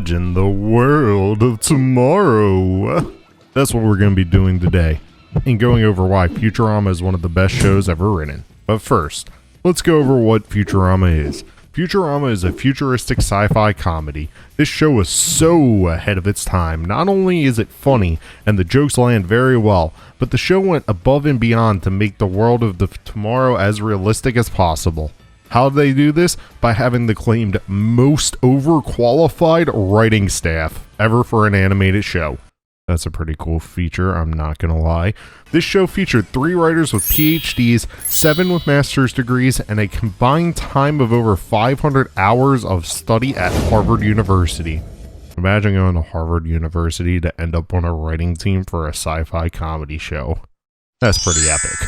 Imagine the world of tomorrow. That's what we're going to be doing today, and going over why Futurama is one of the best shows ever written. But first, let's go over what Futurama is. Futurama is a futuristic sci-fi comedy. This show is so ahead of its time. Not only is it funny, and the jokes land very well, but the show went above and beyond to make the world of the tomorrow as realistic as possible. How do they do this? By having the claimed most overqualified writing staff ever for an animated show. That's a pretty cool feature, I'm not gonna lie. This show featured 3 writers with PhDs, 7 with master's degrees, and a combined time of over 500 hours of study at Harvard University. Imagine going to Harvard University to end up on a writing team for a sci-fi comedy show. That's pretty epic.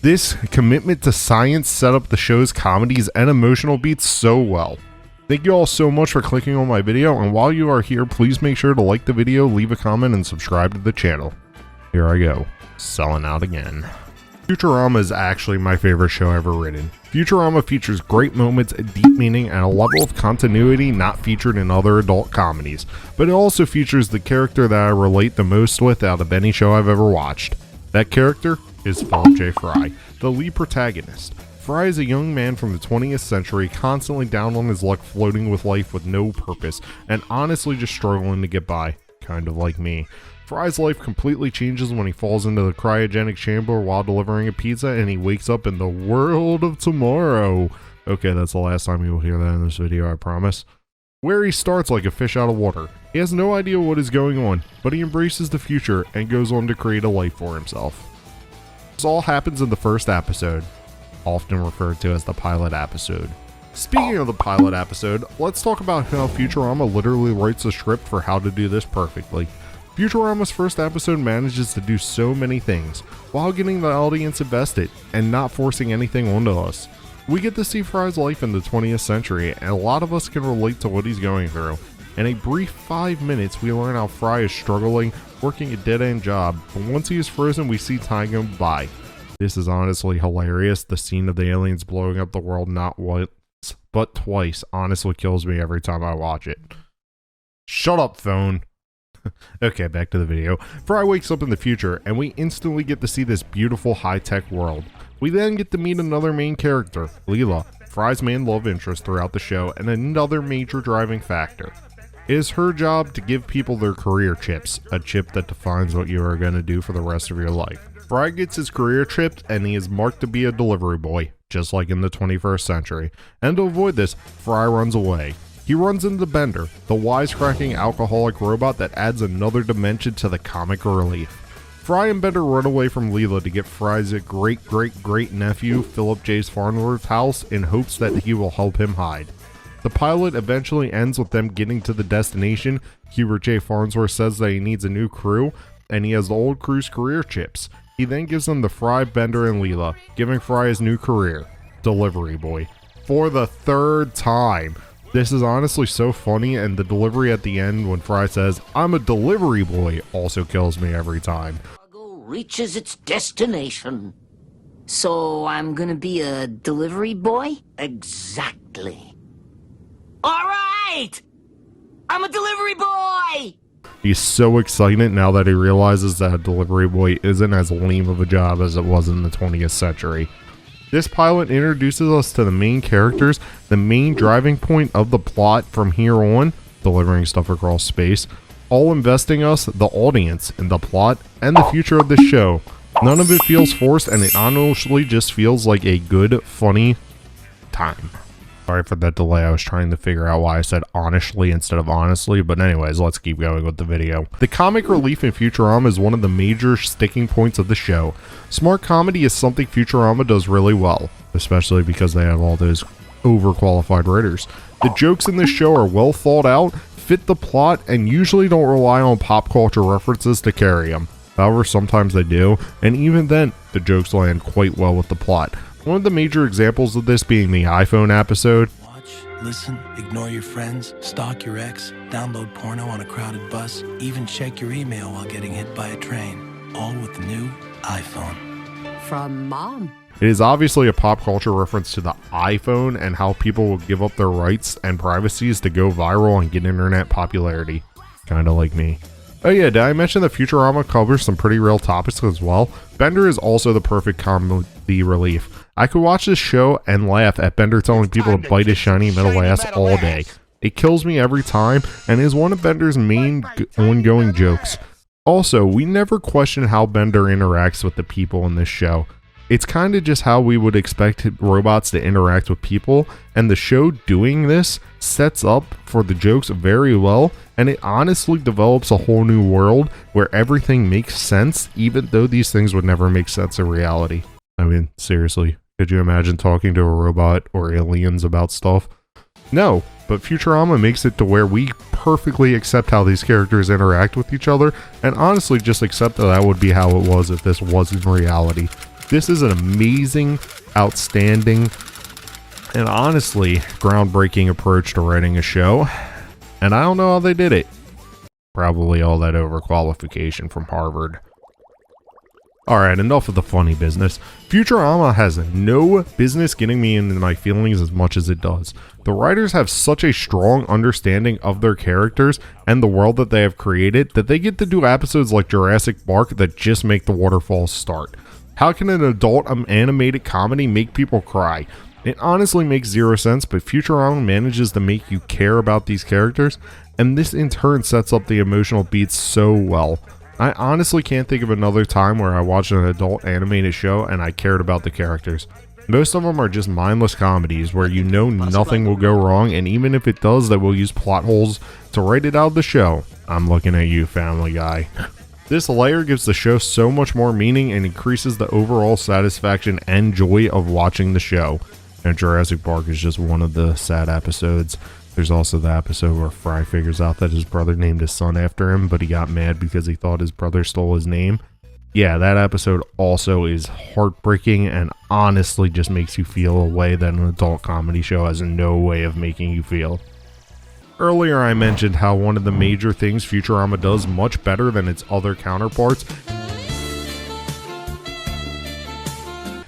This commitment to science set up the show's comedies and emotional beats so well. Thank you all so much for clicking on my video, and while you are here, please make sure to like the video, leave a comment, and subscribe to the channel. Here I go, selling out again. Futurama is actually my favorite show ever written. Futurama features great moments, deep meaning, and a level of continuity not featured in other adult comedies, but it also features the character that I relate the most with out of any show I've ever watched. That character is Philip J. Fry, the lead protagonist. Fry is a young man from the 20th century, constantly down on his luck, floating with life with no purpose, and honestly just struggling to get by, kind of like me. Fry's life completely changes when he falls into the cryogenic chamber while delivering a pizza, and he wakes up in the world of tomorrow. Okay, that's the last time you will hear that in this video, I promise. Where he starts like a fish out of water. He has no idea what is going on, but he embraces the future and goes on to create a life for himself. This all happens in the first episode, often referred to as the pilot episode. Speaking of the pilot episode, let's talk about how Futurama literally writes a script for how to do this perfectly. Futurama's first episode manages to do so many things, while getting the audience invested, and not forcing anything onto us. We get to see Fry's life in the 20th century, and a lot of us can relate to what he's going through. In a brief 5 minutes, we learn how Fry is struggling, working a dead-end job, but once he is frozen, we see time go by. This is honestly hilarious. The scene of the aliens blowing up the world not once, but twice honestly kills me every time I watch it. Shut up, phone. Okay, back to the video. Fry wakes up in the future, and we instantly get to see this beautiful high-tech world. We then get to meet another main character, Leela, Fry's main love interest throughout the show, and another major driving factor. It is her job to give people their career chips, a chip that defines what you are going to do for the rest of your life. Fry gets his career chipped, and he is marked to be a delivery boy, just like in the 21st century. And to avoid this, Fry runs away. He runs into Bender, the wisecracking alcoholic robot that adds another dimension to the comic relief. Fry and Bender run away from Leela to get Fry's great-great-great-nephew, Philip J. Farnsworth's house, in hopes that he will help him hide. The pilot eventually ends with them getting to the destination. Hubert J. Farnsworth says that he needs a new crew, and he has the old crew's career chips. He then gives them the Fry, Bender, and Leela, giving Fry his new career, Delivery Boy, for the 3rd time. This is honestly so funny, and the delivery at the end when Fry says, "I'm a delivery boy," also kills me every time. Reaches its destination. So I'm gonna be a delivery boy? Exactly. All right! I'm a delivery boy! He's so excited now that he realizes that a delivery boy isn't as lame of a job as it was in the 20th century. This pilot introduces us to the main characters, the main driving point of the plot from here on, delivering stuff across space, all investing us, the audience, in the plot and the future of the show. None of it feels forced, and it honestly just feels like a good, funny time. Sorry for that delay, I was trying to figure out why I said honestly instead of honestly, but anyways, let's keep going with the video. The comic relief in Futurama is one of the major sticking points of the show. Smart comedy is something Futurama does really well, especially because they have all those overqualified writers. The jokes in this show are well thought out, fit the plot, and usually don't rely on pop culture references to carry them. However, sometimes they do, and even then, the jokes land quite well with the plot. One of the major examples of this being the iPhone episode. Watch, listen, ignore your friends, stalk your ex, download porno on a crowded bus, even check your email while getting hit by a train. All with the new iPhone. From Mom. It is obviously a pop culture reference to the iPhone and how people will give up their rights and privacies to go viral and get internet popularity. Kinda like me. Oh yeah, did I mention that Futurama covers some pretty real topics as well? Bender is also the perfect comedy relief. I could watch this show and laugh at Bender telling people to bite his shiny metal ass all day. It kills me every time and is one of Bender's main ongoing jokes. Also, we never question how Bender interacts with the people in this show. It's kind of just how we would expect robots to interact with people, and the show doing this sets up for the jokes very well, and it honestly develops a whole new world where everything makes sense, even though these things would never make sense in reality. I mean, seriously, could you imagine talking to a robot or aliens about stuff? No, but Futurama makes it to where we perfectly accept how these characters interact with each other, and honestly just accept that would be how it was if this was in reality. This is an amazing, outstanding, and honestly groundbreaking approach to writing a show, and I don't know how they did it. Probably all that overqualification from Harvard. Alright, enough of the funny business. Futurama has no business getting me into my feelings as much as it does. The writers have such a strong understanding of their characters and the world that they have created that they get to do episodes like Jurassic Park that just make the waterfalls start. How can an adult animated comedy make people cry? It honestly makes zero sense, but Futurama manages to make you care about these characters, and this in turn sets up the emotional beats so well. I honestly can't think of another time where I watched an adult animated show and I cared about the characters. Most of them are just mindless comedies where you know nothing will go wrong, and even if it does, they will use plot holes to write it out of the show. I'm looking at you, Family Guy. This layer gives the show so much more meaning and increases the overall satisfaction and joy of watching the show. And Jurassic Park is just one of the sad episodes. There's also the episode where Fry figures out that his brother named his son after him, but he got mad because he thought his brother stole his name. Yeah, that episode also is heartbreaking and honestly just makes you feel a way that an adult comedy show has no way of making you feel. Earlier I mentioned how one of the major things Futurama does much better than its other counterparts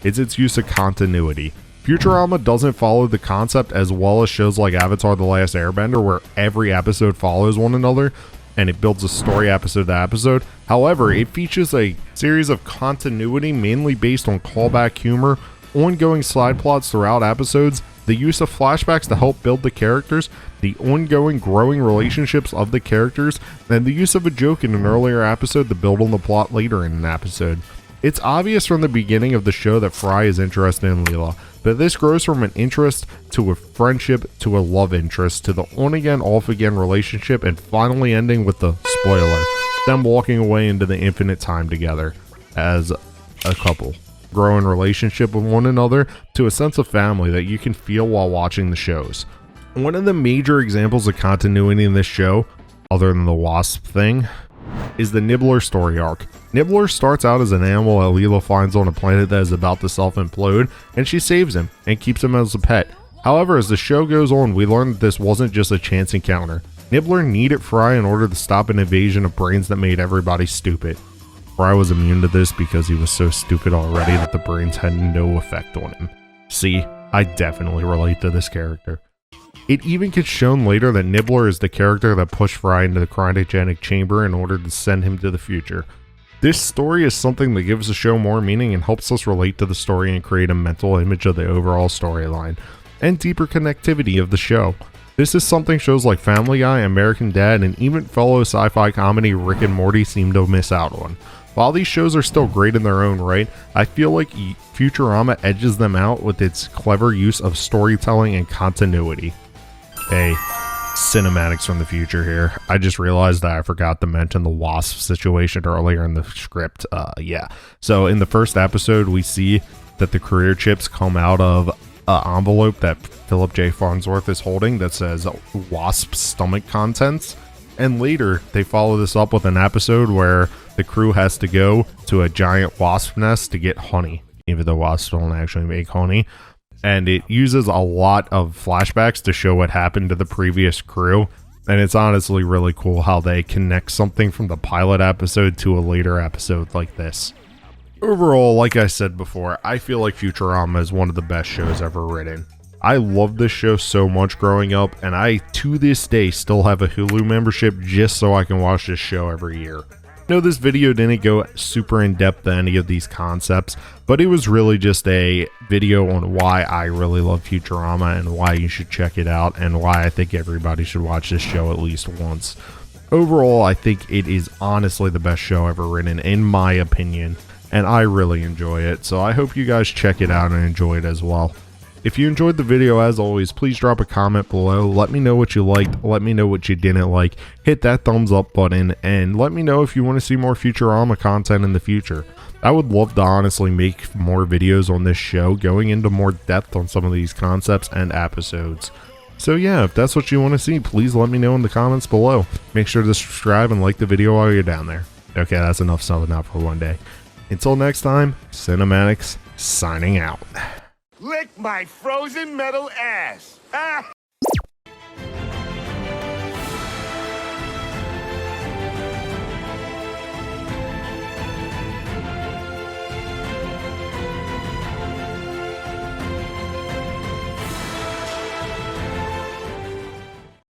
is its use of continuity. Futurama doesn't follow the concept as well as shows like Avatar: The Last Airbender, where every episode follows one another and it builds a story episode to episode. However, it features a series of continuity mainly based on callback humor, ongoing side plots throughout episodes, the use of flashbacks to help build the characters, the ongoing growing relationships of the characters, and the use of a joke in an earlier episode to build on the plot later in an episode. It's obvious from the beginning of the show that Fry is interested in Leela, but this grows from an interest to a friendship to a love interest to the on-again, off-again relationship, and finally ending with the spoiler, them walking away into the infinite time together as a couple. Growing relationship with one another to a sense of family that you can feel while watching the shows. One of the major examples of continuity in this show, other than the wasp thing, is the Nibbler story arc. Nibbler starts out as an animal that Leela finds on a planet that is about to self-implode, and she saves him and keeps him as a pet. However, as the show goes on, we learn that this wasn't just a chance encounter. Nibbler needed Fry in order to stop an invasion of brains that made everybody stupid. Fry was immune to this because he was so stupid already that the brains had no effect on him. See, I definitely relate to this character. It even gets shown later that Nibbler is the character that pushed Fry into the cryogenic chamber in order to send him to the future. This story is something that gives the show more meaning and helps us relate to the story and create a mental image of the overall storyline, and deeper connectivity of the show. This is something shows like Family Guy, American Dad, and even fellow sci-fi comedy Rick and Morty seem to miss out on. While these shows are still great in their own right, I feel like Futurama edges them out with its clever use of storytelling and continuity. Hey, Synimatics from the future here. I just realized that I forgot to mention the wasp situation earlier in the script. So in the first episode, we see that the career chips come out of an envelope that Philip J. Farnsworth is holding that says wasp stomach contents. And later, they follow this up with an episode where the crew has to go to a giant wasp nest to get honey, even though wasps don't actually make honey. And it uses a lot of flashbacks to show what happened to the previous crew. And it's honestly really cool how they connect something from the pilot episode to a later episode like this. Overall, like I said before, I feel like Futurama is one of the best shows ever written. I loved this show so much growing up, and I, to this day, still have a Hulu membership just so I can watch this show every year. No, this video didn't go super in depth to any of these concepts, but it was really just a video on why I really love Futurama and why you should check it out and why I think everybody should watch this show at least once. Overall, I think it is honestly the best show ever written, in my opinion, and I really enjoy it, so I hope you guys check it out and enjoy it as well. If you enjoyed the video, as always, please drop a comment below. Let me know what you liked. Let me know what you didn't like. Hit that thumbs up button and let me know if you want to see more Futurama content in the future. I would love to honestly make more videos on this show, going into more depth on some of these concepts and episodes. So yeah, if that's what you want to see, please let me know in the comments below. Make sure to subscribe and like the video while you're down there. Okay, that's enough subbing out for one day. Until next time, Synimatics signing out. Lick my frozen metal ass!